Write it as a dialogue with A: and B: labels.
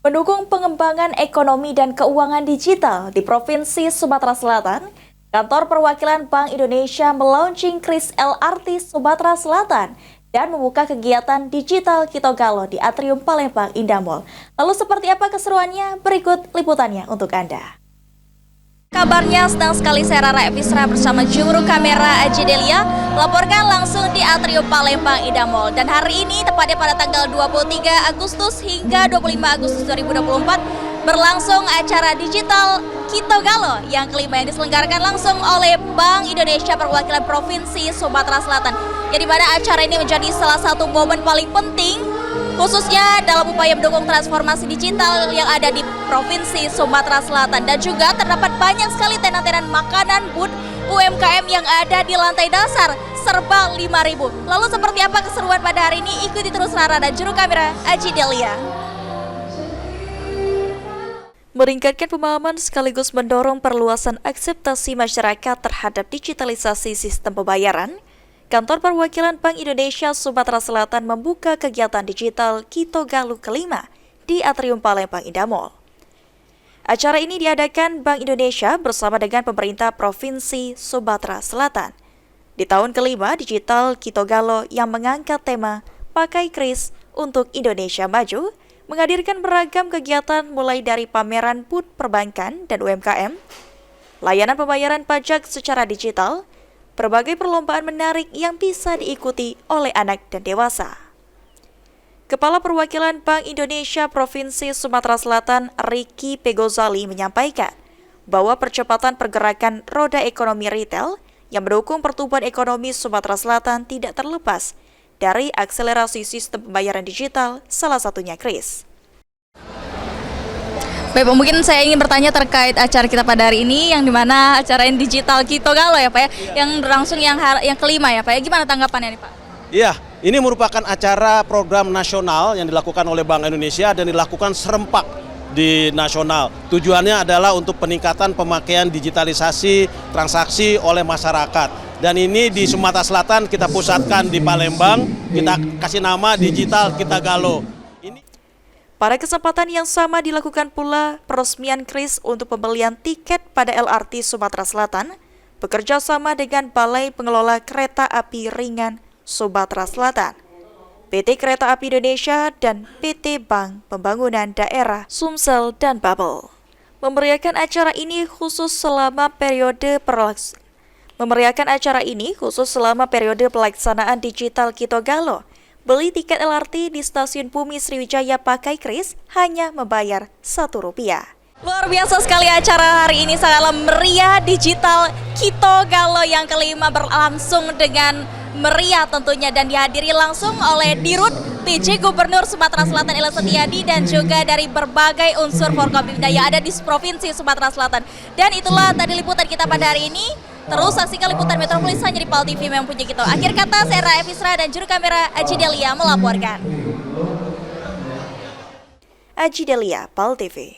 A: Mendukung pengembangan ekonomi dan keuangan digital di Provinsi Sumatera Selatan, Kantor Perwakilan Bank Indonesia melaunching KRIS LRT Sumatera Selatan dan membuka kegiatan digital Kitogalo di Atrium Palembang Indah Mall. Lalu seperti apa keseruannya? Berikut liputannya untuk Anda. Kabarnya senang sekali saya Rara Evisra bersama juru kamera Aji Delia melaporkan langsung di Atrium Palembang Indah Mall. Dan hari ini tepatnya pada tanggal 23 Agustus hingga 25 Agustus 2024 berlangsung acara digital Kitogalo yang kelima yang diselenggarakan langsung oleh Bank Indonesia Perwakilan Provinsi Sumatera Selatan. Yang dimana acara ini menjadi salah satu momen paling penting khususnya dalam upaya mendukung transformasi digital yang ada di Provinsi Sumatera Selatan. Dan juga terdapat banyak sekali tenan-tenan makanan booth UMKM yang ada di lantai dasar serba 5.000. Lalu seperti apa keseruan pada hari ini? Ikuti terus Rara dan juru kamera Aji Delia. Meningkatkan pemahaman sekaligus mendorong perluasan akseptasi masyarakat terhadap digitalisasi sistem pembayaran, Kantor Perwakilan Bank Indonesia Sumatera Selatan membuka kegiatan digital Kitogalo kelima di Atrium Palembang Indah Mall. Acara ini diadakan Bank Indonesia bersama dengan pemerintah Provinsi Sumatera Selatan. Di tahun kelima digital Kitogalo yang mengangkat tema Pakai KRIS untuk Indonesia Maju, menghadirkan beragam kegiatan mulai dari pameran booth perbankan dan UMKM, layanan pembayaran pajak secara digital, berbagai perlombaan menarik yang bisa diikuti oleh anak dan dewasa. Kepala Perwakilan Bank Indonesia Provinsi Sumatera Selatan, Ricky Pegozali, menyampaikan bahwa percepatan pergerakan roda ekonomi retail yang mendukung pertumbuhan ekonomi Sumatera Selatan tidak terlepas dari akselerasi sistem pembayaran digital, salah satunya KRIS. Baik, mungkin saya ingin bertanya terkait acara kita pada hari ini yang dimana acara digital Kitogalo ya Pak ya, yang berlangsung yang kelima ya Pak ya. Gimana tanggapannya nih Pak?
B: Iya, ini merupakan acara program nasional yang dilakukan oleh Bank Indonesia dan dilakukan serempak di nasional. Tujuannya adalah untuk peningkatan pemakaian digitalisasi transaksi oleh masyarakat. Dan ini di Sumatera Selatan kita pusatkan di Palembang, kita kasih nama digital Kitogalo.
A: Pada kesempatan yang sama dilakukan pula peresmian KRIS untuk pembelian tiket pada LRT Sumatera Selatan, bekerja sama dengan Balai Pengelola Kereta Api Ringan Sumatera Selatan, PT Kereta Api Indonesia, dan PT Bank Pembangunan Daerah Sumsel dan Babel. Memeriahkan acara ini khusus selama periode pelaksanaan digital Kitogalo. Beli tiket LRT di Stasiun Bumi Sriwijaya pakai KRIS hanya membayar Rp1. Luar biasa sekali acara hari ini, sangatlah meriah. Digital Kitogalo yang kelima berlangsung dengan meriah tentunya dan dihadiri langsung oleh Dirut PJ Gubernur Sumatera Selatan Ella Setiadi dan juga dari berbagai unsur Forkopimda yang ada di Provinsi Sumatera Selatan. Dan itulah tadi liputan kita pada hari ini. Terus saksikan liputan Metropolis hanya di PAL TV yang punya kita. Akhir kata, saya Rara Evisra dan juru kamera Aji Delia melaporkan. Aji Delia, PAL TV.